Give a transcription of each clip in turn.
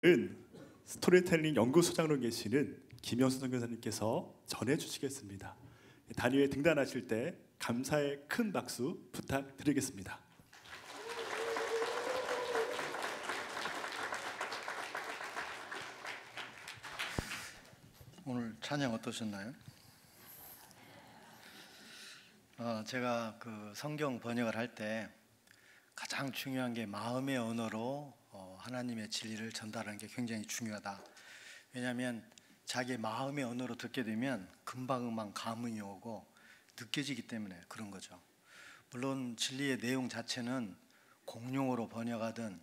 은 스토리텔링 연구소장으로 계시는 김영수 선교사님께서 전해주시겠습니다. 단위에 등단하실 때 감사의 큰 박수 부탁드리겠습니다. 오늘 찬양 어떠셨나요? 제가 그 성경 번역을 할 때 가장 중요한 게 마음의 언어로 하나님의 진리를 전달하는 게 굉장히 중요하다. 왜냐하면 자기의 마음의 언어로 듣게 되면 금방금방 감흥이 오고 느껴지기 때문에 그런 거죠. 물론 진리의 내용 자체는 공용어로 번역하든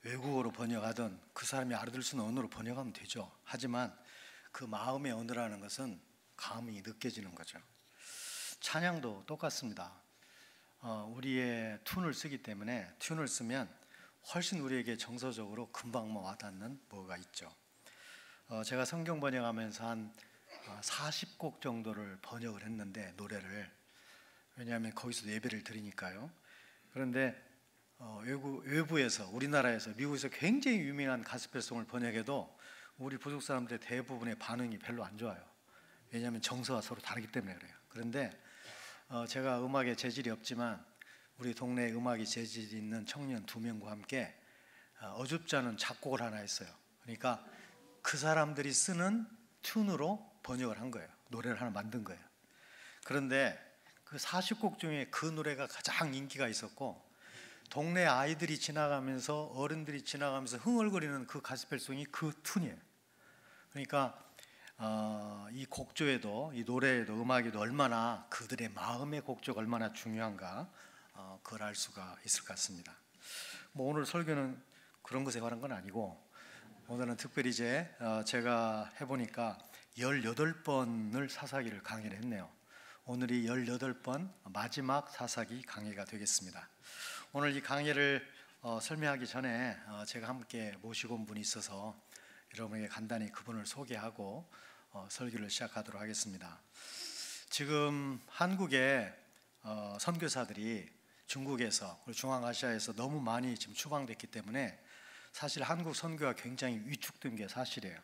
외국어로 번역하든 그 사람이 알아들 수 있는 언어로 번역하면 되죠. 하지만 그 마음의 언어라는 것은 감흥이 느껴지는 거죠. 찬양도 똑같습니다. 우리의 튠을 쓰기 때문에 튠을 쓰면 훨씬 우리에게 정서적으로 금방 와닿는 뭐가 있죠. 제가 성경 번역하면서 한 40곡 정도를 번역을 했는데, 노래를, 왜냐하면 거기서 예배를 드리니까요. 그런데 외부에서, 우리나라에서, 미국에서 굉장히 유명한 가스펠송을 번역해도 우리 부족 사람들의 대부분의 반응이 별로 안 좋아요. 왜냐하면 정서가 서로 다르기 때문에 그래요. 그런데 제가 음악에 재질이 없지만 우리 동네에 음악이 재질이 있는 청년 2명과 함께 어줍지 않은 작곡을 하나 했어요. 그러니까 그 사람들이 쓰는 튠으로 번역을 한 거예요. 노래를 하나 만든 거예요. 그런데 그 40곡 중에 그 노래가 가장 인기가 있었고, 동네 아이들이 지나가면서, 어른들이 지나가면서 흥얼거리는 그 가스펠송이 그 튠이에요. 그러니까 이 곡조에도, 이 노래에도, 음악에도 얼마나 그들의 마음의 곡조가 얼마나 중요한가, 그걸 알 수가 있을 것 같습니다. 오늘 설교는 그런 것에 관한 건 아니고, 오늘은 특별히 이제 제가 해보니까 18번을 사사기를 강의를 했네요. 오늘이 18번 마지막 사사기 강의가 되겠습니다. 오늘 이 강의를 설명하기 전에 제가 함께 모시고 온 분이 있어서 여러분에게 간단히 그분을 소개하고 설교를 시작하도록 하겠습니다. 지금 한국의 선교사들이 중국에서, 그리고 중앙아시아에서 너무 많이 지금 추방됐기 때문에 사실 한국 선교가 굉장히 위축된 게 사실이에요.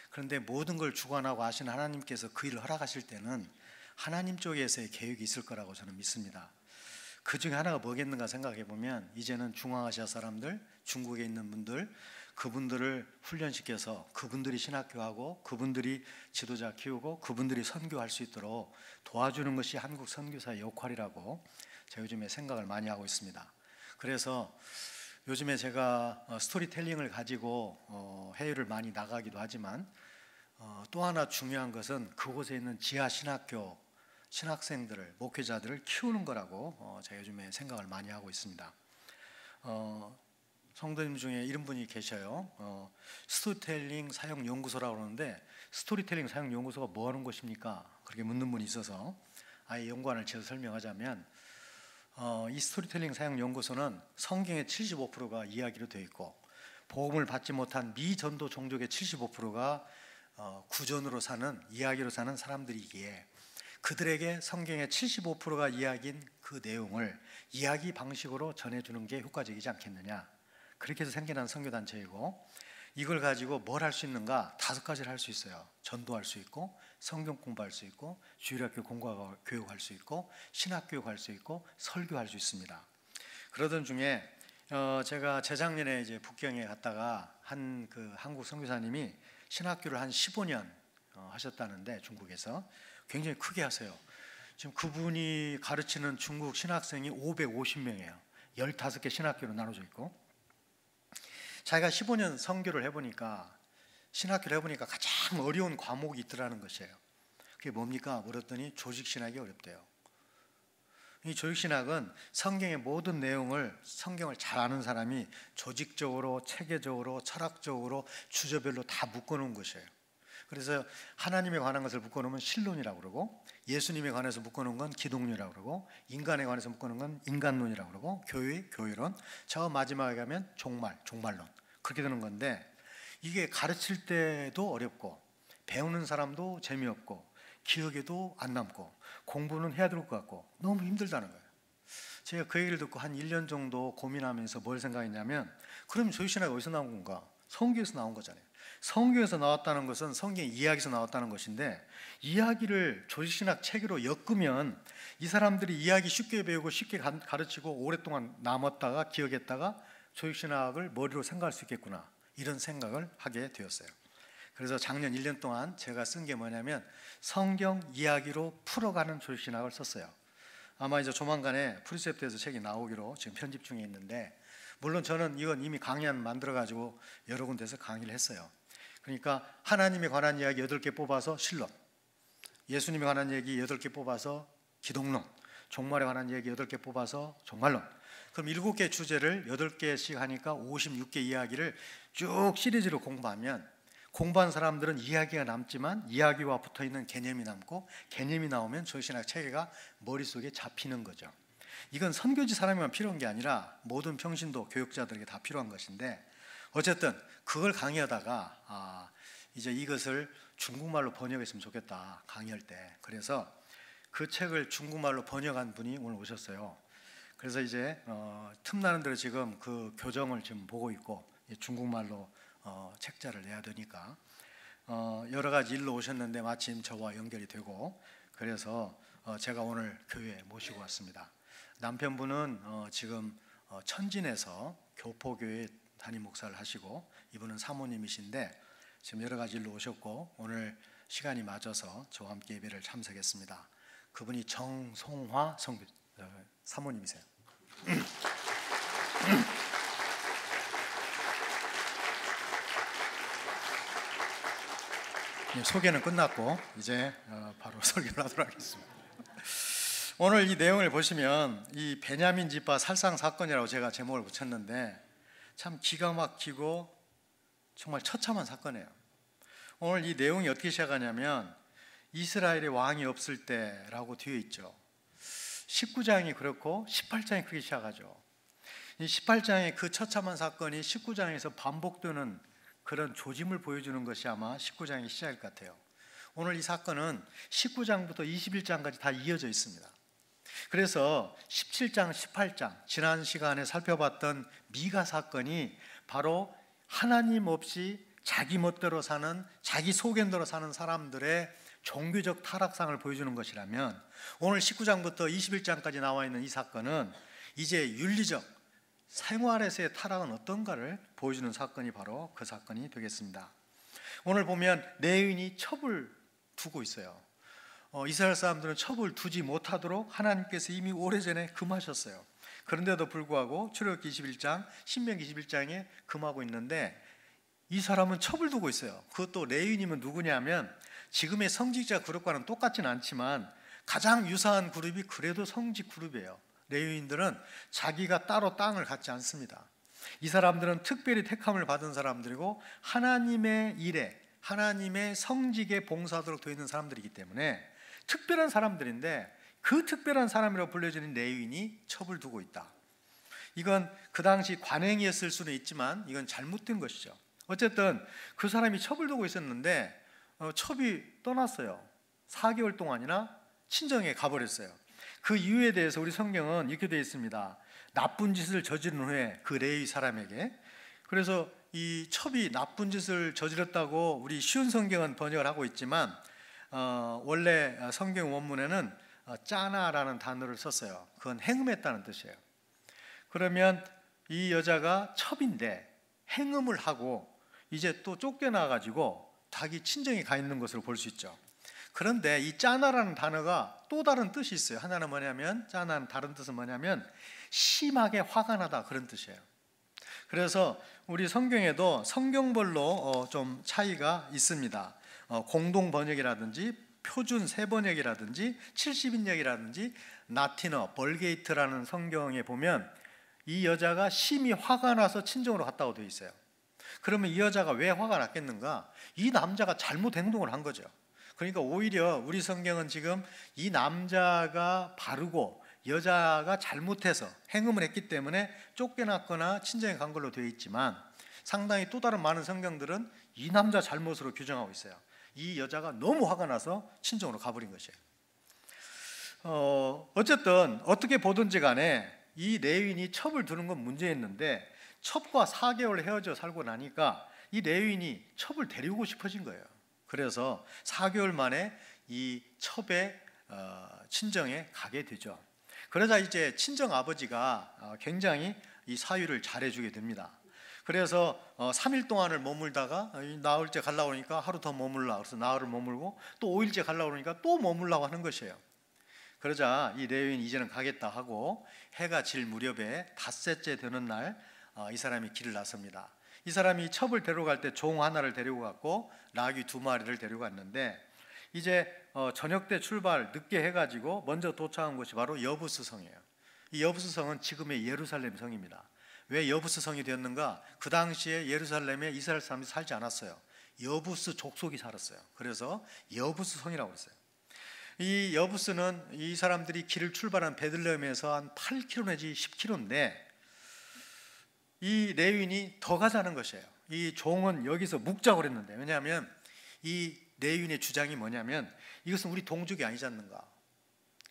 그런데 모든 걸 주관하고 하시는 하나님께서 그 일을 허락하실 때는 하나님 쪽에서의 계획이 있을 거라고 저는 믿습니다. 그 중에 하나가 뭐겠는가 생각해 보면, 이제는 중앙아시아 사람들, 중국에 있는 분들, 그분들을 훈련시켜서 그분들이 신학교하고 그분들이 지도자 키우고 그분들이 선교할 수 있도록 도와주는 것이 한국 선교사의 역할이라고 제가 요즘에 생각을 많이 하고 있습니다. 그래서 요즘에 제가 스토리텔링을 가지고 해외를 많이 나가기도 하지만, 또 하나 중요한 것은 그곳에 있는 지하 신학교 신학생들을, 목회자들을 키우는 거라고 제가 요즘에 생각을 많이 하고 있습니다. 성도님 중에 이런 분이 계셔요. 스토리텔링 사역연구소라고 그러는데, 스토리텔링 사역연구소가 뭐 하는 곳입니까? 그렇게 묻는 분이 있어서 아예 연관을 지어서 설명하자면, 이 스토리텔링 사역연구소는 성경의 75%가 이야기로 되어 있고, 복음을 받지 못한 미전도 종족의 75%가 구전으로 사는, 이야기로 사는 사람들이기에 그들에게 성경의 75%가 이야기인 그 내용을 이야기 방식으로 전해주는 게 효과적이지 않겠느냐, 그렇게 해서 생겨난 선교단체이고, 이걸 가지고 뭘 할 수 있는가? 5가지를 할 수 있어요. 전도할 수 있고, 성경 공부할 수 있고, 주일학교 공과 교육할 수 있고, 신학교육할 수 있고, 설교할 수 있습니다. 그러던 중에 제가 재작년에 이제 북경에 갔다가 한 그 한국 선교사님이 신학교를 한 15년 하셨다는데, 중국에서 굉장히 크게 하세요. 지금 그분이 가르치는 중국 신학생이 550명이에요. 15개 신학교로 나눠져 있고, 자기가 15년 선교를 해보니까, 신학교를 해보니까 가장 어려운 과목이 있더라는 것이에요. 그게 뭡니까? 물었더니 조직신학이 어렵대요. 이 조직신학은 성경의 모든 내용을, 성경을 잘 아는 사람이 조직적으로, 체계적으로, 철학적으로, 주제별로 다 묶어놓은 것이에요. 그래서 하나님에 관한 것을 묶어놓으면 신론이라고 그러고, 예수님에 관해서 묶어놓은 건 기독론이라고 그러고, 인간에 관해서 묶어놓은 건 인간론이라고 그러고, 교회, 교회론, 저 마지막에 가면 종말론, 그렇게 되는 건데, 이게 가르칠 때도 어렵고, 배우는 사람도 재미없고, 기억에도 안 남고, 공부는 해야 될 것 같고, 너무 힘들다는 거예요. 제가 그 얘기를 듣고 한 1년 정도 고민하면서 뭘 생각했냐면, 그럼 조직신학이 어디서 나온 건가? 성경에서 나온 거잖아요. 성경에서 나왔다는 것은 성경 이야기에서 나왔다는 것인데, 이야기를 조직신학 체계로 엮으면 이 사람들이 이야기 쉽게 배우고 쉽게 가르치고 오랫동안 남았다가 기억했다가 조직신학을 머리로 생각할 수 있겠구나, 이런 생각을 하게 되었어요. 그래서 작년 1년 동안 제가 쓴 게 뭐냐면 성경 이야기로 풀어가는 조직신학을 썼어요. 아마 이제 조만간에 프리셉트에서 책이 나오기로 지금 편집 중에 있는데, 물론 저는 이건 이미 강연 만들어가지고 여러 군데서 강의를 했어요. 그러니까 하나님에 관한 이야기 8개 뽑아서 신론, 예수님에 관한 얘기 8개 뽑아서 기독론, 종말에 관한 얘기 8개 뽑아서 종말론. 그럼 7개 주제를 8개씩 하니까 56개 이야기를 쭉 시리즈로 공부하면, 공부한 사람들은 이야기가 남지만 이야기와 붙어있는 개념이 남고, 개념이 나오면 조직신학 체계가 머릿속에 잡히는 거죠. 이건 선교지 사람에만 필요한 게 아니라 모든 평신도 교육자들에게 다 필요한 것인데, 어쨌든 그걸 강의하다가 이제 이것을 중국말로 번역했으면 좋겠다, 강의할 때. 그래서 그 책을 중국말로 번역한 분이 오늘 오셨어요. 그래서 이제 틈나는 대로 지금 그 교정을 지금 보고 있고, 중국말로 책자를 내야 되니까 여러 가지 일로 오셨는데 마침 저와 연결이 되고, 그래서 제가 오늘 교회에 모시고 왔습니다. 남편분은 지금 천진에서 교포교회 담임 목사를 하시고, 이분은 사모님이신데 지금 여러 가지 일로 오셨고, 오늘 시간이 맞아서 저와 함께 예배를 참석했습니다. 그분이 정송화 사모님이세요. 소개는 끝났고 이제 바로 설교를 하도록 하겠습니다. 오늘 이 내용을 보시면 이 베냐민 집파 살상 사건이라고 제가 제목을 붙였는데, 참 기가 막히고 정말 처참한 사건이에요. 오늘 이 내용이 어떻게 시작하냐면 이스라엘의 왕이 없을 때라고 뒤에 있죠. 19장이 그렇고 18장이 그렇게 시작하죠. 이 18장의 그 처참한 사건이 19장에서 반복되는 그런 조짐을 보여주는 것이 아마 19장의 시작일 것 같아요. 오늘 이 사건은 19장부터 21장까지 다 이어져 있습니다. 그래서 17장, 18장 지난 시간에 살펴봤던 미가 사건이 바로 하나님 없이 자기 멋대로 사는, 자기 소견대로 사는 사람들의 종교적 타락상을 보여주는 것이라면, 오늘 19장부터 21장까지 나와 있는 이 사건은 이제 윤리적 생활에서의 타락은 어떤가를 보여주는 사건이 바로 그 사건이 되겠습니다. 오늘 보면 레위인이 첩을 두고 있어요. 이스라엘 사람들은 첩을 두지 못하도록 하나님께서 이미 오래전에 금하셨어요. 그런데도 불구하고 출애굽기 21장, 신명기 21장에 금하고 있는데 이 사람은 첩을 두고 있어요. 그것도 레위인이면 누구냐면 지금의 성직자 그룹과는 똑같지는 않지만 가장 유사한 그룹이 그래도 성직 그룹이에요. 레위인들은 자기가 따로 땅을 갖지 않습니다. 이 사람들은 특별히 택함을 받은 사람들이고 하나님의 일에, 하나님의 성직에 봉사하도록 되어 있는 사람들이기 때문에 특별한 사람들인데, 그 특별한 사람이라고 불려지는 레위인이 첩을 두고 있다. 이건 그 당시 관행이었을 수는 있지만 이건 잘못된 것이죠. 어쨌든 그 사람이 첩을 두고 있었는데 첩이 떠났어요. 4개월 동안이나 친정에 가버렸어요. 그 이유에 대해서 우리 성경은 이렇게 되어 있습니다. 나쁜 짓을 저지른 후에 그 레위 사람에게, 그래서 이 첩이 나쁜 짓을 저질렀다고 우리 쉬운 성경은 번역을 하고 있지만 원래 성경 원문에는 짜나라는 단어를 썼어요. 그건 행음했다는 뜻이에요. 그러면 이 여자가 첩인데 행음을 하고 이제 또 쫓겨나가지고 자기 친정에 가 있는 것으로 볼 수 있죠. 그런데 이 짜나라는 단어가 또 다른 뜻이 있어요. 하나는 뭐냐면, 짜나는 다른 뜻은 뭐냐면 심하게 화가 나다, 그런 뜻이에요. 그래서 우리 성경에도 성경별로 좀 차이가 있습니다. 공동 번역이라든지 표준 세 번역이라든지 70인역이라든지 나티너, 벌게이트라는 성경에 보면 이 여자가 심히 화가 나서 친정으로 갔다고 되어 있어요. 그러면 이 여자가 왜 화가 났겠는가? 이 남자가 잘못 행동을 한 거죠. 그러니까 오히려 우리 성경은 지금 이 남자가 바르고 여자가 잘못해서 행음을 했기 때문에 쫓겨났거나 친정에 간 걸로 되어 있지만, 상당히 또 다른 많은 성경들은 이 남자 잘못으로 규정하고 있어요. 이 여자가 너무 화가 나서 친정으로 가버린 것이에요. 어쨌든 어떻게 보든지 간에 이 레위인이 첩을 두는 건 문제였는데, 첩과 4개월 헤어져 살고 나니까 이 레위인이 첩을 데리고 싶어진 거예요. 그래서 4개월 만에 이 첩의 친정에 가게 되죠. 그러자 이제 친정 아버지가 굉장히 이 사유를 잘해주게 됩니다. 그래서 3일 동안을 머물다가 나흘째 가려고 그러니까 하루 더 머물라. 그래서 나흘을 머물고 또 5일째 가려고 그러니까 또 머물라고 하는 것이에요. 그러자 이 레위인이 이제는 가겠다 하고 해가 질 무렵에 닷새째 되는 날 이 사람이 길을 나섭니다. 이 사람이 첩을 데려갈 때 종 하나를 데리고 갔고 나귀 2마리를 데리고 갔는데 이제 저녁 때 출발 늦게 해가지고 먼저 도착한 곳이 바로 여부스 성이에요. 이 여부스 성은 지금의 예루살렘 성입니다. 왜 여부스 성이 되었는가? 그 당시에 예루살렘에 이스라엘 사람들이 살지 않았어요. 여부스 족속이 살았어요. 그래서 여부스 성이라고 했어요. 이 여부스는 이 사람들이 길을 출발한 베들레헴에서 한 8km 내지 10km인데 이 레위인이 더 가자는 것이에요. 이 종은 여기서 묵자고 그랬는데, 왜냐하면 이 레위인의 주장이 뭐냐면 이것은 우리 동족이 아니지 않는가.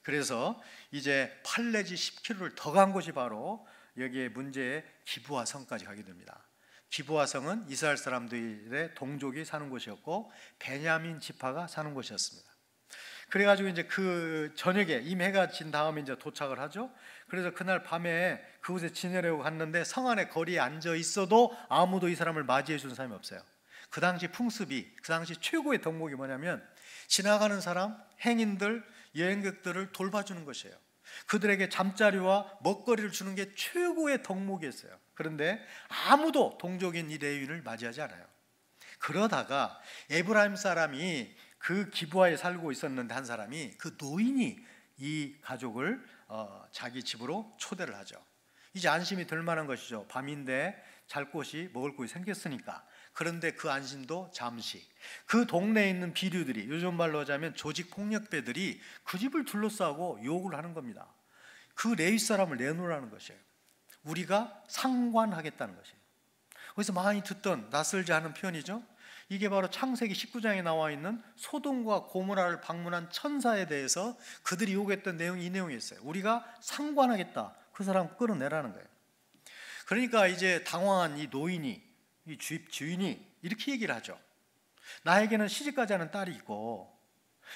그래서 이제 8 내지 10km를 더 간 곳이 바로 여기에 문제의 기브아 성까지 가게 됩니다. 기브아 성은 이스라엘 사람들의 동족이 사는 곳이었고 베냐민 지파가 사는 곳이었습니다. 그래가지고 이제 그 저녁에 이미 해가 진 다음에 이제 도착을 하죠. 그래서 그날 밤에 그곳에 지내려고 갔는데 성 안에 거리에 앉아 있어도 아무도 이 사람을 맞이해 주는 사람이 없어요. 그 당시 풍습이, 그 당시 최고의 덕목이 뭐냐면 지나가는 사람, 행인들, 여행객들을 돌봐주는 것이에요. 그들에게 잠자리와 먹거리를 주는 게 최고의 덕목이었어요. 그런데 아무도 동족인 이 레위인을 맞이하지 않아요. 그러다가 에브라임 사람이 그 기브아에 살고 있었는데 한 사람이, 그 노인이 이 가족을 자기 집으로 초대를 하죠. 이제 안심이 될 만한 것이죠. 밤인데 잘 곳이 먹을 곳이 생겼으니까. 그런데 그 안심도 잠시. 그 동네에 있는 비류들이, 요즘 말로 하자면 조직 폭력배들이 그 집을 둘러싸고 욕을 하는 겁니다. 그 레위 사람을 내놓으라는 것이에요. 우리가 상관하겠다는 것이에요. 거기서 많이 듣던 낯설지 않은 표현이죠. 이게 바로 창세기 19장에 나와 있는 소돔과 고모라를 방문한 천사에 대해서 그들이 요구했던 내용이 이 내용이었어요. 우리가 상관하겠다. 그 사람 끌어내라는 거예요. 그러니까 이제 당황한 이 노인이, 이 주인이 이렇게 얘기를 하죠. 나에게는 시집가지 않은 딸이 있고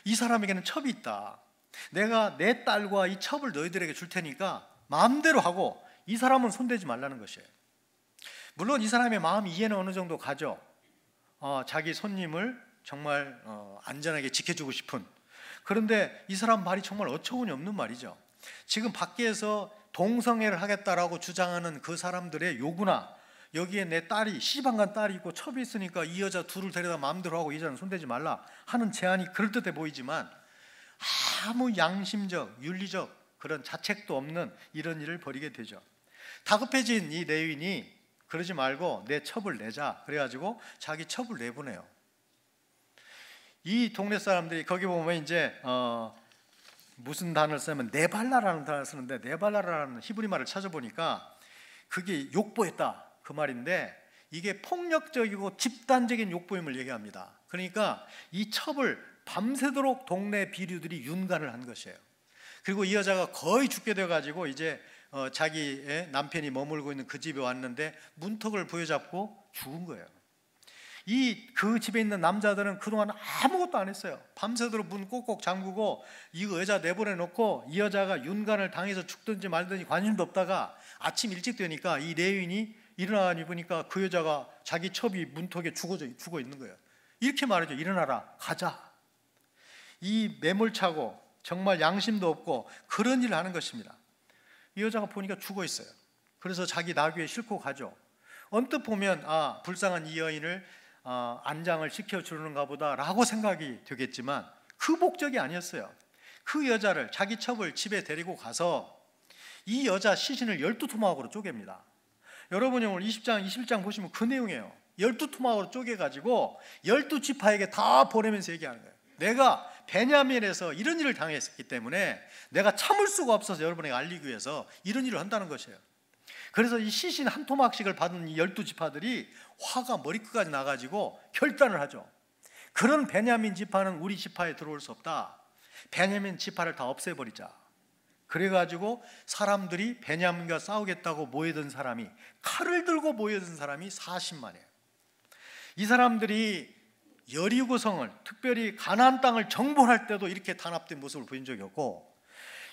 이 사람에게는 첩이 있다. 내가 내 딸과 이 첩을 너희들에게 줄 테니까 마음대로 하고 이 사람은 손대지 말라는 것이에요. 물론 이 사람의 마음 이해는 어느 정도 가죠. 자기 손님을 정말 안전하게 지켜주고 싶은. 그런데 이 사람 말이 정말 어처구니 없는 말이죠. 지금 밖에서 동성애를 하겠다라고 주장하는 그 사람들의 요구나, 여기에 내 딸이, 시집안 딸이 있고 첩이 있으니까 이 여자 둘을 데려다 마음대로 하고 이 여자는 손대지 말라 하는 제안이 그럴듯해 보이지만 아무 양심적, 윤리적 그런 자책도 없는 이런 일을 벌이게 되죠. 다급해진 이 레위인이 그러지 말고 내 첩을 내자. 그래가지고 자기 첩을 내보내요. 이 동네 사람들이 거기 보면 이제 무슨 단어를 쓰면 네발라라는 단어를 쓰는데, 네발라라는 히브리 말을 찾아보니까 그게 욕보했다 그 말인데, 이게 폭력적이고 집단적인 욕보임을 얘기합니다. 그러니까 이 첩을 밤새도록 동네 비류들이 윤관을 한 것이에요. 그리고 이 여자가 거의 죽게 돼가지고 이제 자기의 남편이 머물고 있는 그 집에 왔는데 문턱을 부여잡고 죽은 거예요. 그 집에 있는 남자들은 그동안 아무것도 안 했어요. 밤새도록 문 꼭꼭 잠그고 이 여자 내보내 놓고 이 여자가 윤관을 당해서 죽든지 말든지 관심도 없다가 아침 일찍 되니까 이 레위인이 일어나 보니까 그 여자가 자기 첩이 문턱에 죽어 있는 거예요. 이렇게 말하죠. 일어나라, 가자. 이 매몰차고 정말 양심도 없고 그런 일을 하는 것입니다. 이 여자가 보니까 죽어 있어요. 그래서 자기 나귀에 싣고 가죠. 언뜻 보면 불쌍한 이 여인을 안장을 시켜주는가 보다라고 생각이 되겠지만 그 목적이 아니었어요. 그 여자를, 자기 첩을 집에 데리고 가서 이 여자 시신을 12토막으로 쪼갭니다. 여러분이 오늘 20장, 21장 보시면 그 내용이에요. 12토막으로 쪼개가지고 12지파에게 다 보내면서 얘기하는 거예요. 내가 베냐민에서 이런 일을 당했기 때문에 내가 참을 수가 없어서 여러분에게 알리기 위해서 이런 일을 한다는 것이에요. 그래서 이 시신 한 토막씩을 받은 이 12지파들이 화가 머리끝까지 나가지고 결단을 하죠. 그런 베냐민 지파는 우리 지파에 들어올 수 없다. 베냐민 지파를 다 없애버리자. 그래가지고 사람들이 베냐민과 싸우겠다고 모여든 사람이, 칼을 들고 모여든 사람이 40만이에요. 이 사람들이 여리고성을, 특별히 가나안 땅을 정복할 때도 이렇게 단합된 모습을 보인 적이 없고,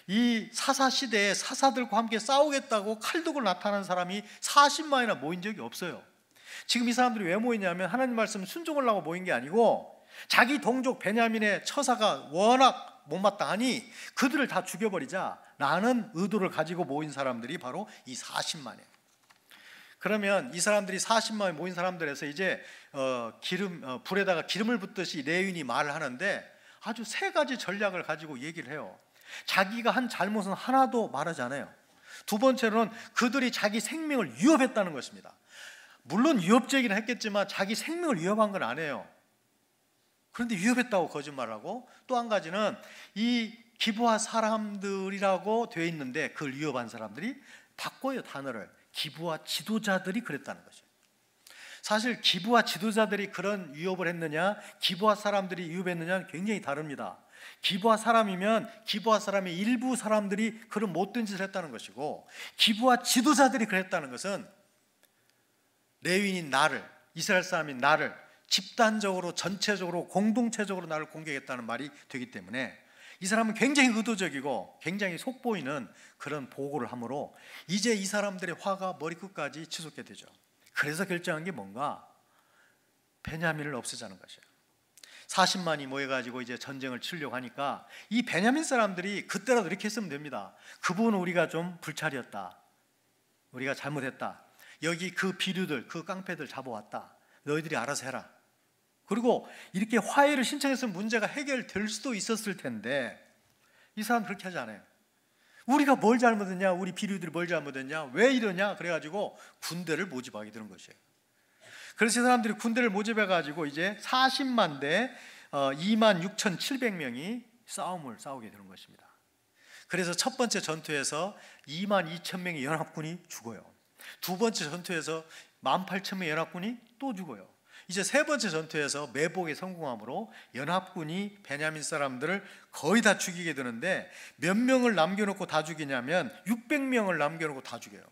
이 사사 시대에 사사들과 함께 싸우겠다고 칼 들고 나타나는 사람이 40만이나 모인 적이 없어요. 지금 이 사람들이 왜 모이냐면 하나님 말씀 순종하려고 모인 게 아니고, 자기 동족 베냐민의 처사가 워낙 못마땅하니 그들을 다 죽여버리자라는 의도를 가지고 모인 사람들이 바로 이 40만이에요. 그러면 이 사람들이 40만에 모인 사람들에서 이제 불에다가 기름을 붓듯이 레위인이 말을 하는데, 아주 세 가지 전략을 가지고 얘기를 해요. 자기가 한 잘못은 하나도 말하지 않아요. 두 번째로는 그들이 자기 생명을 위협했다는 것입니다. 물론 위협적이긴 했겠지만 자기 생명을 위협한 건 아니에요. 그런데 위협했다고 거짓말을 하고, 또 한 가지는 이 기브아 사람들이라고 되어 있는데 그걸 위협한 사람들이 바꿔요, 단어를. 기브아 지도자들이 그랬다는 거죠. 사실 기브아 지도자들이 그런 위협을 했느냐, 기브아 사람들이 위협했느냐는 굉장히 다릅니다. 기브아 사람이면 기브아 사람의 일부 사람들이 그런 못된 짓을 했다는 것이고, 기브아 지도자들이 그랬다는 것은 레위인인 나를, 이스라엘 사람인 나를 집단적으로, 전체적으로, 공동체적으로 나를 공격했다는 말이 되기 때문에 이 사람은 굉장히 의도적이고 굉장히 속보이는 그런 보고를 하므로 이제 이 사람들의 화가 머리끝까지 치솟게 되죠. 그래서 결정한 게 뭔가? 베냐민을 없애자는 것이에요. 40만이 모여가지고 이제 전쟁을 치려고 하니까 이 베냐민 사람들이 그때라도 이렇게 했으면 됩니다. 그 부분은 우리가 좀 불찰이었다, 우리가 잘못했다, 여기 그 비류들, 그 깡패들 잡아왔다, 너희들이 알아서 해라. 그리고 이렇게 화해를 신청했으면 문제가 해결될 수도 있었을 텐데 이 사람 그렇게 하지 않아요. 우리가 뭘 잘못했냐, 우리 비류들이 뭘 잘못했냐, 왜 이러냐, 그래가지고 군대를 모집하게 되는 것이에요. 그래서 이 사람들이 군대를 모집해가지고 이제 40만 대 26,700명이 싸움을 싸우게 되는 것입니다. 그래서 첫 번째 전투에서 22,000명의 연합군이 죽어요. 두 번째 전투에서 18,000명의 연합군이 또 죽어요. 이제 세 번째 전투에서 매복에 성공함으로 연합군이 베냐민 사람들을 거의 다 죽이게 되는데, 몇 명을 남겨놓고 다 죽이냐면 600명을 남겨놓고 다 죽여요.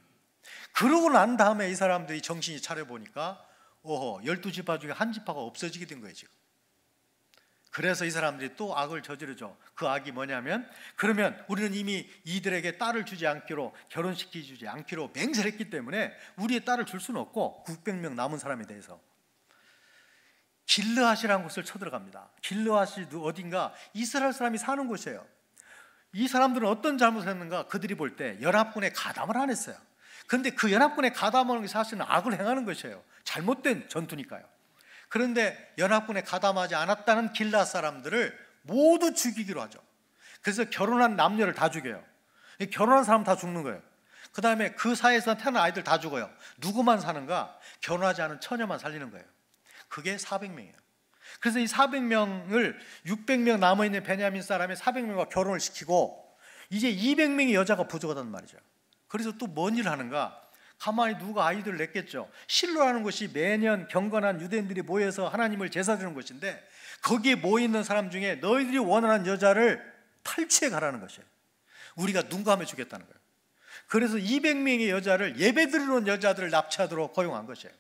그러고 난 다음에 이 사람들이 정신이 차려보니까 12지파 중에 한 지파가 없어지게 된 거예요 지금. 그래서 이 사람들이 또 악을 저지르죠. 그 악이 뭐냐면, 그러면 우리는 이미 이들에게 딸을 주지 않기로, 결혼시키지 않기로 맹세를 했기 때문에 우리의 딸을 줄 수는 없고, 600명 남은 사람에 대해서 길르앗이라는 곳을 쳐들어갑니다. 길르앗이 어딘가 이스라엘 사람이 사는 곳이에요. 이 사람들은 어떤 잘못을 했는가? 그들이 볼 때 연합군에 가담을 안 했어요. 그런데 그 연합군에 가담하는 게 사실은 악을 행하는 것이에요. 잘못된 전투니까요. 그런데 연합군에 가담하지 않았다는 길르앗 사람들을 모두 죽이기로 하죠. 그래서 결혼한 남녀를 다 죽여요. 결혼한 사람 다 죽는 거예요. 그 다음에 그 사이에서 태어난 아이들 다 죽어요. 누구만 사는가? 결혼하지 않은 처녀만 살리는 거예요. 그게 400명이에요. 그래서 이 400명을 600명 남아있는 베냐민 사람의 400명과 결혼을 시키고 이제 200명의 여자가 부족하단 말이죠. 그래서 또 뭔 일을 하는가? 가만히 누가 아이들을 냈겠죠. 실로라는 것이 매년 경건한 유대인들이 모여서 하나님을 제사드리는 것인데, 거기에 모여있는 사람 중에 너희들이 원하는 여자를 탈취해 가라는 것이에요. 우리가 눈 감아 주겠다는 거예요. 그래서 200명의 여자를, 예배드리러 온 여자들을 납치하도록 고용한 것이에요.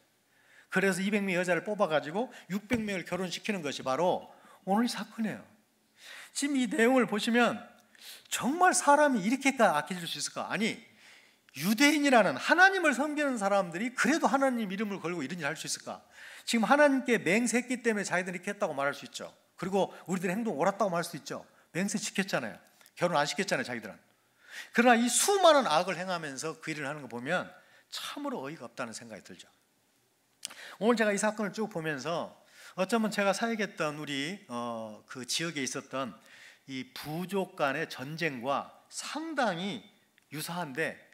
그래서 200명의 여자를 뽑아가지고 600명을 결혼시키는 것이 바로 오늘 사건이에요. 지금 이 내용을 보시면 정말 사람이 이렇게까지 악해질 수 있을까? 아니, 유대인이라는 하나님을 섬기는 사람들이 그래도 하나님 이름을 걸고 이런 일 할 수 있을까? 지금 하나님께 맹세했기 때문에 자기들이 이렇게 했다고 말할 수 있죠. 그리고 우리들의 행동 옳았다고 말할 수 있죠. 맹세 지켰잖아요. 결혼 안 시켰잖아요, 자기들은. 그러나 이 수많은 악을 행하면서 그 일을 하는 거 보면 참으로 어이가 없다는 생각이 들죠. 오늘 제가 이 사건을 쭉 보면서 어쩌면 제가 사역했던 우리 그 지역에 있었던 이 부족 간의 전쟁과 상당히 유사한데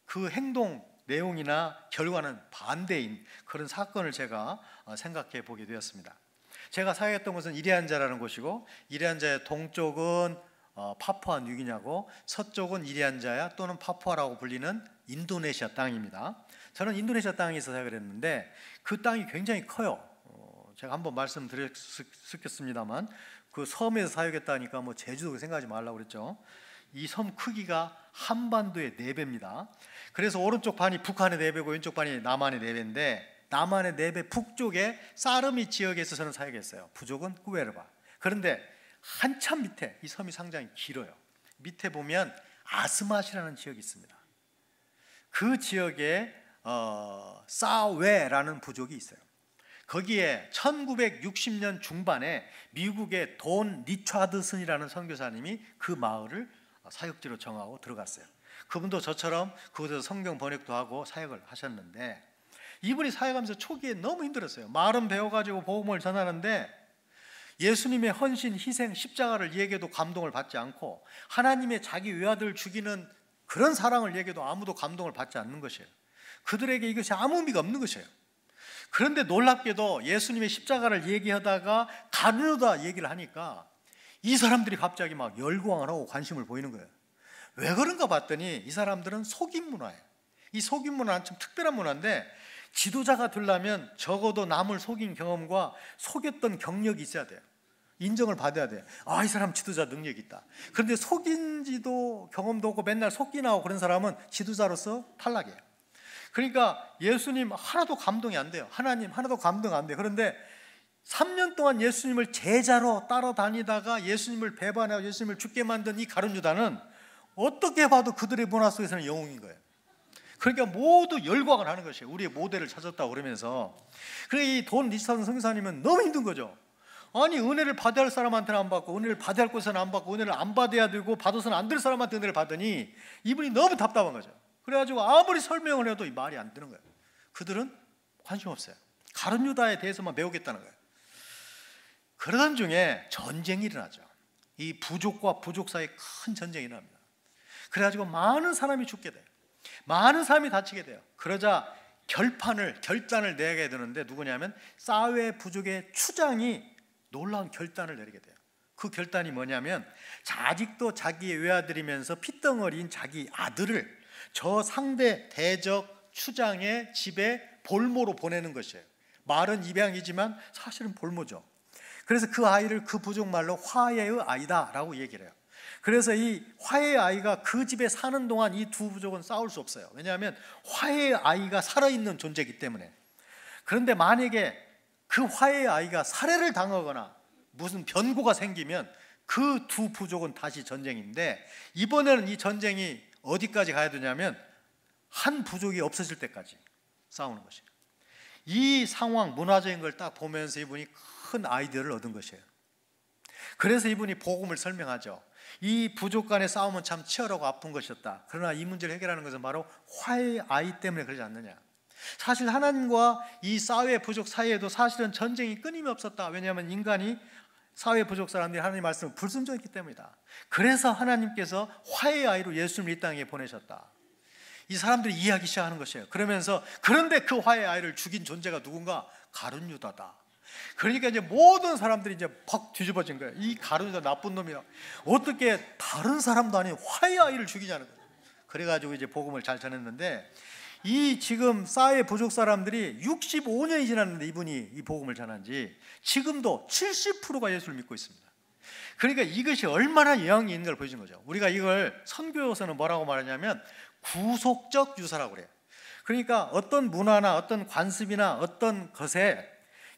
그 행동 내용이나 결과는 반대인 그런 사건을 제가 생각해 보게 되었습니다. 제가 사역했던 곳은 이리안자라는 곳이고, 이리안자의 동쪽은 파푸아 뉴기냐고, 서쪽은 이리안자야 또는 파푸아라고 불리는 인도네시아 땅입니다. 저는 인도네시아 땅에 있어서 사역을 했는데 그 땅이 굉장히 커요. 제가 한번 말씀드렸겠습니다만 그 섬에서 사역했다니까 뭐 제주도 생각하지 말라고 그랬죠. 이 섬 크기가 한반도의 4배입니다. 그래서 오른쪽 반이 북한의 4배고 왼쪽 반이 남한의 4배인데 남한의 네베 북쪽에 사르미 지역에서 저는 사역했어요. 부족은 꾸베르바. 그런데 한참 밑에, 이 섬이 상당히 길어요. 밑에 보면 아스맛이라는 지역이 있습니다. 그 지역에 사웨라는 부족이 있어요. 거기에 1960년 중반에 미국의 돈 리차드슨이라는 선교사님이 그 마을을 사역지로 정하고 들어갔어요. 그분도 저처럼 그곳에서 성경 번역도 하고 사역을 하셨는데, 이분이 사역하면서 초기에 너무 힘들었어요. 말은 배워가지고 복음을 전하는데 예수님의 헌신, 희생, 십자가를 얘기해도 감동을 받지 않고, 하나님의 자기 외아들 죽이는 그런 사랑을 얘기해도 아무도 감동을 받지 않는 것이에요. 그들에게 이것이 아무 의미가 없는 것이에요. 그런데 놀랍게도 예수님의 십자가를 얘기하다가 가룟유다 얘기를 하니까 이 사람들이 갑자기 막 열광을 하고 관심을 보이는 거예요. 왜 그런가 봤더니 이 사람들은 속임 문화예요. 이 속임 문화는 좀 특별한 문화인데, 지도자가 되려면 적어도 남을 속인 경험과 속였던 경력이 있어야 돼요. 인정을 받아야 돼요. 아, 이 사람 지도자 능력이 있다. 그런데 속인지도 경험도 없고 맨날 속기나 하고 그런 사람은 지도자로서 탈락이에요. 그러니까 예수님 하나도 감동이 안 돼요. 하나님 하나도 감동 안 돼요. 그런데 3년 동안 예수님을 제자로 따라다니다가 예수님을 배반하고 예수님을 죽게 만든 이 가룟유다는 어떻게 봐도 그들의 문화 속에서는 영웅인 거예요. 그러니까 모두 열광을 하는 것이에요. 우리의 모델을 찾았다고 그러면서. 그러니까 이 돈 리차드슨 선교사님은 너무 힘든 거죠. 아니, 은혜를 받아야 할 사람한테는 안 받고, 은혜를 받아야 할 곳에는 안 받고, 은혜를 안 받아야 되고 받아서는 안 될 사람한테 은혜를 받으니 이분이 너무 답답한 거죠. 그래가지고 아무리 설명을 해도 이 말이 안 되는 거예요. 그들은 관심 없어요. 가룟유다에 대해서만 배우겠다는 거예요. 그러던 중에 전쟁이 일어나죠. 이 부족과 부족 사이에 큰 전쟁이 일어납니다. 그래가지고 많은 사람이 죽게 돼요. 많은 사람이 다치게 돼요. 그러자 결단을 내게 되는데, 누구냐면 사웨 부족의 추장이 놀라운 결단을 내리게 돼요. 그 결단이 뭐냐면, 아직도 자기의 외아들이면서 핏덩어리인 자기 아들을 저 상대 대적 추장의 집에 볼모로 보내는 것이에요. 말은 입양이지만 사실은 볼모죠. 그래서 그 아이를 그 부족 말로 화해의 아이다라고 얘기를 해요. 그래서 이 화해의 아이가 그 집에 사는 동안 이 두 부족은 싸울 수 없어요. 왜냐하면 화해의 아이가 살아있는 존재이기 때문에. 그런데 만약에 그 화해의 아이가 살해를 당하거나 무슨 변고가 생기면 그 두 부족은 다시 전쟁인데, 이번에는 이 전쟁이 어디까지 가야 되냐면 한 부족이 없어질 때까지 싸우는 것이에요. 이 상황, 문화적인 걸 딱 보면서 이분이 큰 아이디어를 얻은 것이에요. 그래서 이분이 복음을 설명하죠. 이 부족 간의 싸움은 참 치열하고 아픈 것이었다. 그러나 이 문제를 해결하는 것은 바로 화해의 아이 때문에 그러지 않느냐. 사실 하나님과 이 사회 부족 사이에도 사실은 전쟁이 끊임이 없었다. 왜냐하면 인간이, 사회 부족 사람들이 하나님 말씀을 불순종했기 때문이다. 그래서 하나님께서 화해의 아이로 예수님을 이 땅에 보내셨다. 이 사람들이 이해하기 시작하는 것이에요. 그러면서, 그런데 그 화해의 아이를 죽인 존재가 누군가? 가룟유다다. 그러니까 이제 모든 사람들이 이제 퍽 뒤집어진 거예요. 이 가룟유다 나쁜 놈이야. 어떻게 다른 사람도 아닌 화해의 아이를 죽이냐는 거예요. 그래가지고 이제 복음을 잘 전했는데, 이 지금 사회 부족 사람들이 65년이 지났는데 이분이 이 복음을 전한 지 지금도 70%가 예수를 믿고 있습니다. 그러니까 이것이 얼마나 영향이 있는 걸 보여준 거죠. 우리가 이걸 선교에서는 뭐라고 말하냐면 구속적 유사라고 그래요. 그러니까 어떤 문화나 어떤 관습이나 어떤 것에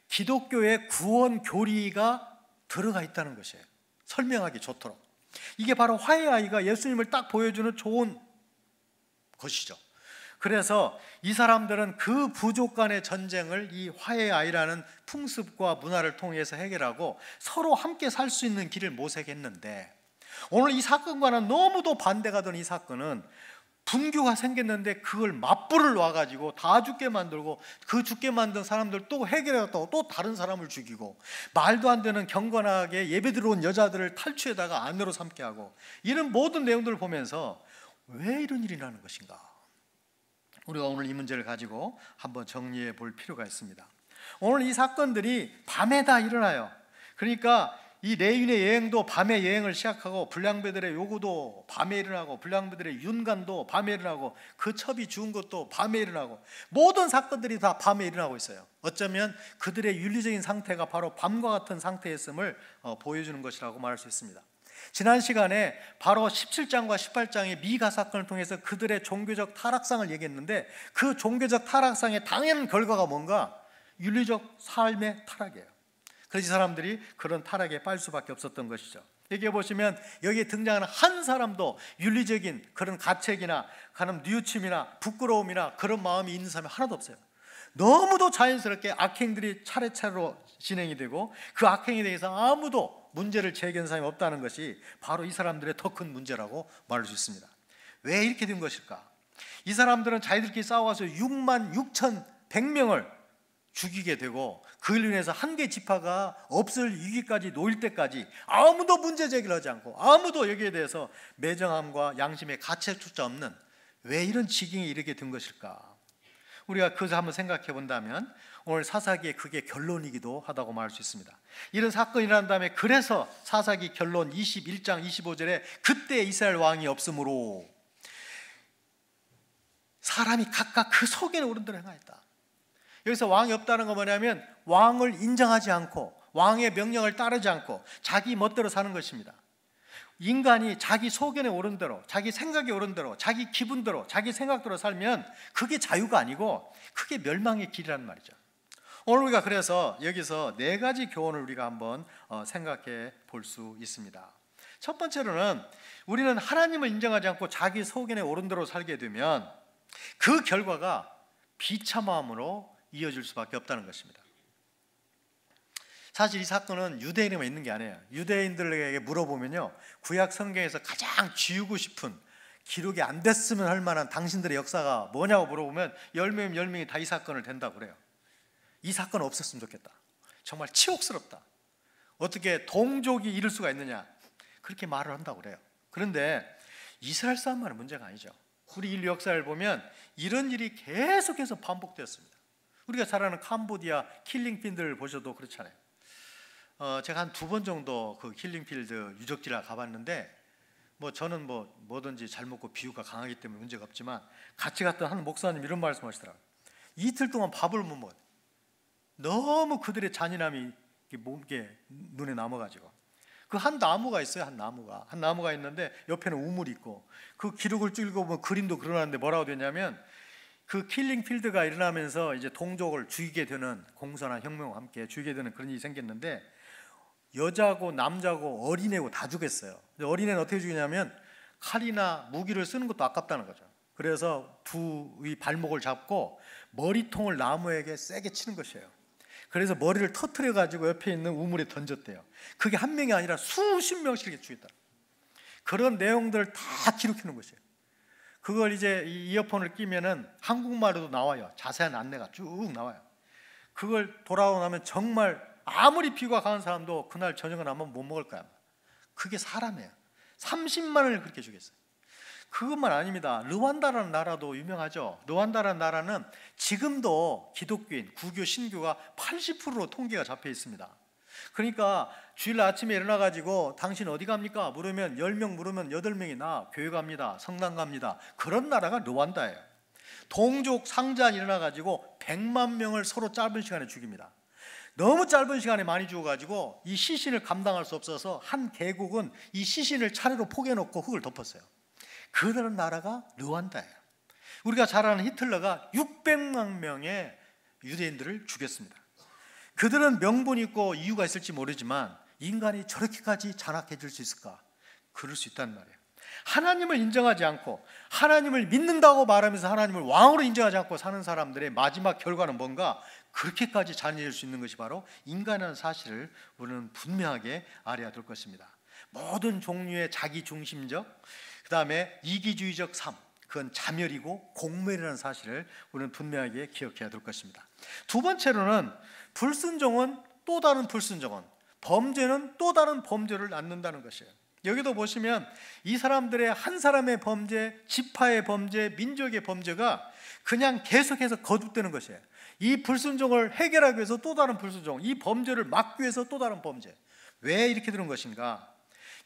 기독교의 구원 교리가 들어가 있다는 것이에요. 설명하기 좋도록. 이게 바로 화해의 아이가 예수님을 딱 보여주는 좋은 것이죠. 그래서 이 사람들은 그 부족 간의 전쟁을 이 화해의 아이라는 풍습과 문화를 통해서 해결하고 서로 함께 살 수 있는 길을 모색했는데, 오늘 이 사건과는 너무도 반대가 되는 이 사건은 분교가 생겼는데 그걸 맞불을 놔가지고 다 죽게 만들고, 그 죽게 만든 사람들 또 해결해갔다고 또 다른 사람을 죽이고, 말도 안 되는 경건하게 예배 들어온 여자들을 탈취에다가 아내로 삼게 하고, 이런 모든 내용들을 보면서 왜 이런 일이 나는 것인가? 우리가 오늘 이 문제를 가지고 한번 정리해 볼 필요가 있습니다. 오늘 이 사건들이 밤에 다 일어나요. 그러니까 이 레윈의 여행도 밤에 여행을 시작하고, 불량배들의 요구도 밤에 일어나고, 불량배들의 윤관도 밤에 일어나고, 그 첩이 죽은 것도 밤에 일어나고, 모든 사건들이 다 밤에 일어나고 있어요. 어쩌면 그들의 윤리적인 상태가 바로 밤과 같은 상태였음을 보여주는 것이라고 말할 수 있습니다. 지난 시간에 바로 17장과 18장의 미가 사건을 통해서 그들의 종교적 타락상을 얘기했는데, 그 종교적 타락상의 당연한 결과가 뭔가? 윤리적 삶의 타락이에요. 그래서 이 사람들이 그런 타락에 빠질 수밖에 없었던 것이죠. 여기에 보시면 여기에 등장하는 한 사람도 윤리적인 그런 가책이나 그런 뉘우침이나 부끄러움이나 그런 마음이 있는 사람이 하나도 없어요. 너무도 자연스럽게 악행들이 차례차례로 진행이 되고 그 악행에 대해서 아무도 문제를 제기한 사람이 없다는 것이 바로 이 사람들의 더 큰 문제라고 말할 수 있습니다. 왜 이렇게 된 것일까? 이 사람들은 자기들끼리 싸워서 66,100명을 죽이게 되고, 그로 인해서 한 개 지파가 없을 위기까지 놓일 때까지 아무도 문제 제기를 하지 않고 아무도 여기에 대해서 매정함과 양심의 가책조차 없는, 왜 이런 지경에 이르게 된 것일까? 우리가 그것을 한번 생각해 본다면 오늘 사사기의 그게 결론이기도 하다고 말할 수 있습니다. 이런 사건이 일어난 다음에, 그래서 사사기 결론 21장 25절에 그때 이스라엘 왕이 없으므로 사람이 각각 그 속에는 옳은 대로 행하였다. 여기서 왕이 없다는 건 뭐냐면 왕을 인정하지 않고 왕의 명령을 따르지 않고 자기 멋대로 사는 것입니다. 인간이 자기 소견에 오른 대로, 자기 생각에 오른 대로, 자기 기분대로, 자기 생각대로 살면 그게 자유가 아니고 그게 멸망의 길이라는 말이죠. 오늘 우리가 그래서 여기서 4가지 교훈을 우리가 한번 생각해 볼 수 있습니다. 첫 번째로는 우리는 하나님을 인정하지 않고 자기 소견에 오른 대로 살게 되면 그 결과가 비참함으로 이어질 수밖에 없다는 것입니다. 사실 이 사건은 유대인에만 있는 게 아니에요. 유대인들에게 물어보면요, 구약 성경에서 가장 지우고 싶은, 기록이 안 됐으면 할 만한 당신들의 역사가 뭐냐고 물어보면 10명이면 10명이 다 이 사건을 된다고 그래요. 이 사건 없었으면 좋겠다, 정말 치욕스럽다, 어떻게 동족이 이럴 수가 있느냐, 그렇게 말을 한다고 그래요. 그런데 이스라엘 사람만의 문제가 아니죠. 우리 인류 역사를 보면 이런 일이 계속해서 반복되었습니다. 우리가 잘 아는 캄보디아 킬링필드를 보셔도 그렇잖아요. 제가 한 2번 정도 그 킬링필드 유적지를 가봤는데, 저는 뭐든지 잘 먹고 비유가 강하기 때문에 문제가 없지만, 같이 갔던 한 목사님 이런 말씀하시더라고요. 이틀 동안 밥을 못 먹어요. 너무 그들의 잔인함이 몸에 눈에 남아가지고. 그 한 나무가 있어요. 한 나무가 있는데 옆에는 우물이 있고, 그 기록을 쭉 읽어보면 그림도 그려놨는데 뭐라고 되냐면, 그 킬링필드가 일어나면서 이제 동족을 죽이게 되는, 공산화 혁명과 함께 죽이게 되는 그런 일이 생겼는데, 여자고 남자고 어린애고 다 죽였어요. 어린애는 어떻게 죽이냐면 칼이나 무기를 쓰는 것도 아깝다는 거죠. 그래서 이 발목을 잡고 머리통을 나무에게 세게 치는 것이에요. 그래서 머리를 터트려 가지고 옆에 있는 우물에 던졌대요. 그게 한 명이 아니라 수십 명씩 이렇게 죽였다. 그런 내용들을 다 기록해 놓은 것이에요. 그걸 이제 이어폰을 끼면은 한국말로도 나와요. 자세한 안내가 쭉 나와요. 그걸 돌아오고 나면 정말 아무리 피가 강한 사람도 그날 저녁은 아마 못 먹을 거야. 그게 사람이에요. 30만을 그렇게 죽였어요. 그것만 아닙니다. 르완다라는 나라도 유명하죠. 르완다라는 나라는 지금도 기독교인, 구교, 신교가 80%로 통계가 잡혀 있습니다. 그러니까 주일 아침에 일어나가지고 당신 어디 갑니까? 물으면 10명 물으면 8명이 나 교회 갑니다, 성당 갑니다. 그런 나라가 르완다예요. 동족 상잔 일어나가지고 100만 명을 서로 짧은 시간에 죽입니다. 너무 짧은 시간에 많이 죽어가지고 이 시신을 감당할 수 없어서 한 계곡은 이 시신을 차례로 포개놓고 흙을 덮었어요. 그런 나라가 르완다예요. 우리가 잘 아는 히틀러가 600만 명의 유대인들을 죽였습니다. 그들은 명분이 있고 이유가 있을지 모르지만 인간이 저렇게까지 잔악해질 수 있을까? 그럴 수 있다는 말이에요. 하나님을 인정하지 않고 하나님을 믿는다고 말하면서 하나님을 왕으로 인정하지 않고 사는 사람들의 마지막 결과는 뭔가? 그렇게까지 잔인해질 수 있는 것이 바로 인간이라는 사실을 우리는 분명하게 알아야 될 것입니다. 모든 종류의 자기중심적, 그 다음에 이기주의적 삶, 그건 자멸이고 공멸이라는 사실을 우리는 분명하게 기억해야 될 것입니다. 두 번째로는 불순종은 또 다른 불순종은, 범죄는 또 다른 범죄를 낳는다는 것이에요. 여기도 보시면 이 사람들의 한 사람의 범죄, 지파의 범죄, 민족의 범죄가 그냥 계속해서 거듭되는 것이에요. 이 불순종을 해결하기 위해서 또 다른 불순종, 이 범죄를 막기 위해서 또 다른 범죄. 왜 이렇게 되는 것인가?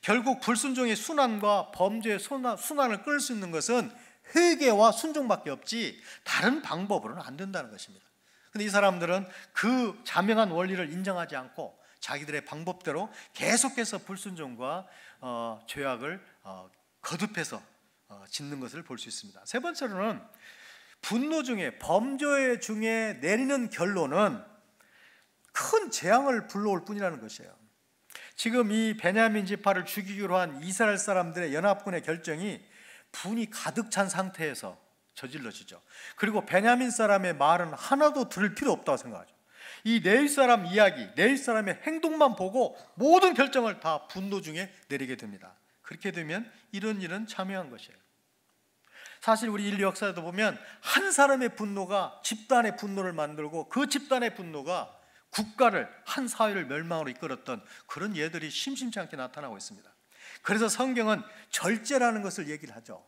결국 불순종의 순환과 범죄의 순환을 끌 수 있는 것은 회개와 순종밖에 없지 다른 방법으로는 안 된다는 것입니다. 근데 이 사람들은 그 자명한 원리를 인정하지 않고 자기들의 방법대로 계속해서 불순종과 죄악을 거듭해서 짓는 것을 볼 수 있습니다. 세 번째로는 분노 중에, 범죄 중에 내리는 결론은 큰 재앙을 불러올 뿐이라는 것이에요. 지금 이 베냐민 지파를 죽이기로 한 이스라엘 사람들의 연합군의 결정이 분이 가득 찬 상태에서 저질러지죠. 그리고 베냐민 사람의 말은 하나도 들을 필요 없다고 생각하죠. 이 네 사람 이야기, 네 사람의 행동만 보고 모든 결정을 다 분노 중에 내리게 됩니다. 그렇게 되면 이런 일은 참여한 것이에요. 사실 우리 인류 역사에도 보면 한 사람의 분노가 집단의 분노를 만들고 그 집단의 분노가 국가를, 한 사회를 멸망으로 이끌었던 그런 예들이 심심치 않게 나타나고 있습니다. 그래서 성경은 절제라는 것을 얘기를 하죠.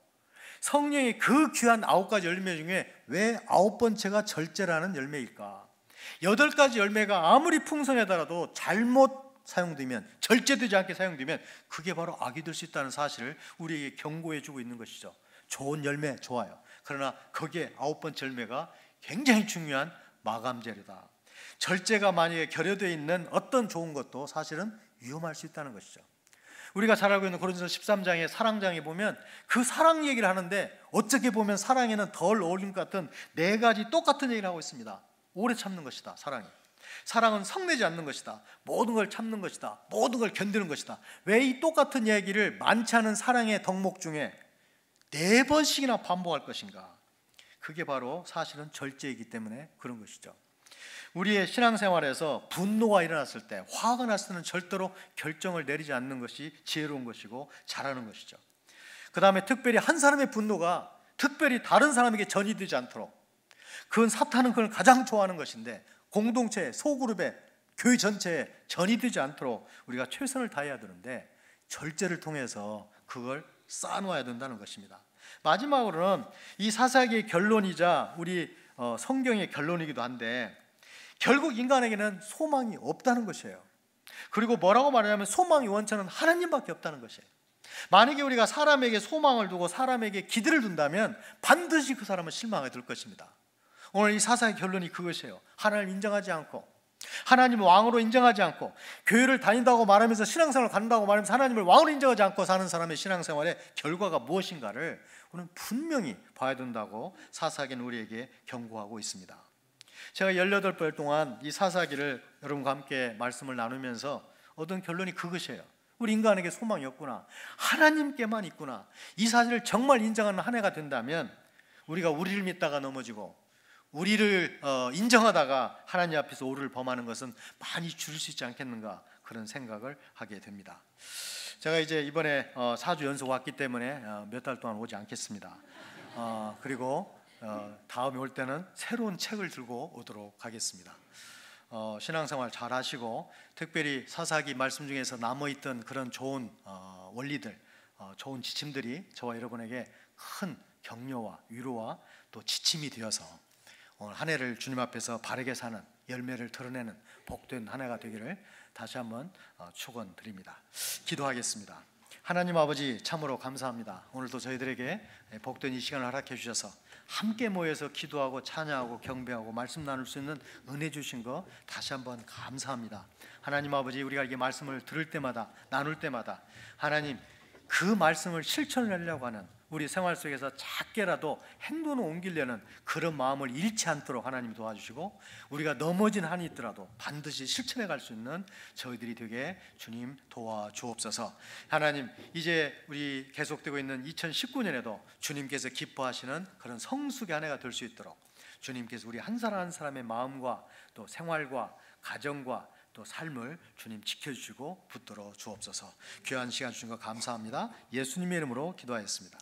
성령의 그 귀한 9가지 열매 중에 왜 9번째가 절제라는 열매일까? 8가지 열매가 아무리 풍성하더라도 잘못 사용되면, 절제되지 않게 사용되면 그게 바로 악이 될 수 있다는 사실을 우리에게 경고해 주고 있는 것이죠. 좋은 열매 좋아요. 그러나 거기에 9번째 열매가 굉장히 중요한 마감재료다. 절제가 만약에 결여되어 있는 어떤 좋은 것도 사실은 위험할 수 있다는 것이죠. 우리가 잘 알고 있는 고린도서 13장의 사랑장에 보면 그 사랑 얘기를 하는데 어떻게 보면 사랑에는 덜 어울림 같은 4가지 똑같은 얘기를 하고 있습니다. 오래 참는 것이다. 사랑이. 사랑은 성내지 않는 것이다. 모든 걸 참는 것이다. 모든 걸 견디는 것이다. 왜 이 똑같은 얘기를 많지 않은 사랑의 덕목 중에 4번씩이나 반복할 것인가? 그게 바로 사실은 절제이기 때문에 그런 것이죠. 우리의 신앙생활에서 분노가 일어났을 때, 화가 났을 때는 절대로 결정을 내리지 않는 것이 지혜로운 것이고 잘하는 것이죠. 그 다음에 특별히 한 사람의 분노가 특별히 다른 사람에게 전이되지 않도록, 그건 사탄은 그걸 가장 좋아하는 것인데 공동체, 소그룹에, 교회 전체에 전이되지 않도록 우리가 최선을 다해야 되는데 절제를 통해서 그걸 쌓아놓아야 된다는 것입니다. 마지막으로는 이 사사기의 결론이자 우리 성경의 결론이기도 한데 결국 인간에게는 소망이 없다는 것이에요. 그리고 뭐라고 말하냐면 소망의 원천은 하나님밖에 없다는 것이에요. 만약에 우리가 사람에게 소망을 두고 사람에게 기대를 둔다면 반드시 그 사람은 실망하게 될 것입니다. 오늘 이 사사의 결론이 그것이에요. 하나님을 인정하지 않고, 하나님을 왕으로 인정하지 않고, 교회를 다닌다고 말하면서 신앙생활을 갖는다고 말하면서 하나님을 왕으로 인정하지 않고 사는 사람의 신앙생활의 결과가 무엇인가를 우리는 분명히 봐야 된다고 사사기는 우리에게 경고하고 있습니다. 제가 18번 동안 이 사사기를 여러분과 함께 말씀을 나누면서 얻은 결론이 그것이에요. 우리 인간에게 소망이 없구나, 하나님께만 있구나, 이 사실을 정말 인정하는 한 해가 된다면 우리가 우리를 믿다가 넘어지고 우리를 인정하다가 하나님 앞에서 오류를 범하는 것은 많이 줄일 수 있지 않겠는가, 그런 생각을 하게 됩니다. 제가 이제 이번에 4주 연속 왔기 때문에 몇 달 동안 오지 않겠습니다. 그리고 다음에 올 때는 새로운 책을 들고 오도록 하겠습니다. 신앙생활 잘 하시고 특별히 사사기 말씀 중에서 남아있던 그런 좋은 원리들, 좋은 지침들이 저와 여러분에게 큰 격려와 위로와 또 지침이 되어서 오늘 한 해를 주님 앞에서 바르게 사는, 열매를 드러내는 복된 한 해가 되기를 다시 한번 축원드립니다. 기도하겠습니다. 하나님 아버지, 참으로 감사합니다. 오늘도 저희들에게 복된 이 시간을 허락해 주셔서 함께 모여서 기도하고 찬양하고 경배하고 말씀 나눌 수 있는 은혜 주신 거 다시 한번 감사합니다. 하나님 아버지, 우리가 이 말씀을 들을 때마다, 나눌 때마다 하나님 그 말씀을 실천하려고 하는 우리 생활 속에서 작게라도 행동을 옮기려는 그런 마음을 잃지 않도록 하나님 도와주시고, 우리가 넘어진 한이 있더라도 반드시 실천해 갈 수 있는 저희들이 되게 주님 도와주옵소서. 하나님, 이제 우리 계속되고 있는 2019년에도 주님께서 기뻐하시는 그런 성숙의 한 해가 될 수 있도록 주님께서 우리 한 사람 한 사람의 마음과 또 생활과 가정과 또 삶을 주님 지켜주시고 붙들어 주옵소서. 귀한 시간 주신 것 감사합니다. 예수님의 이름으로 기도하였습니다.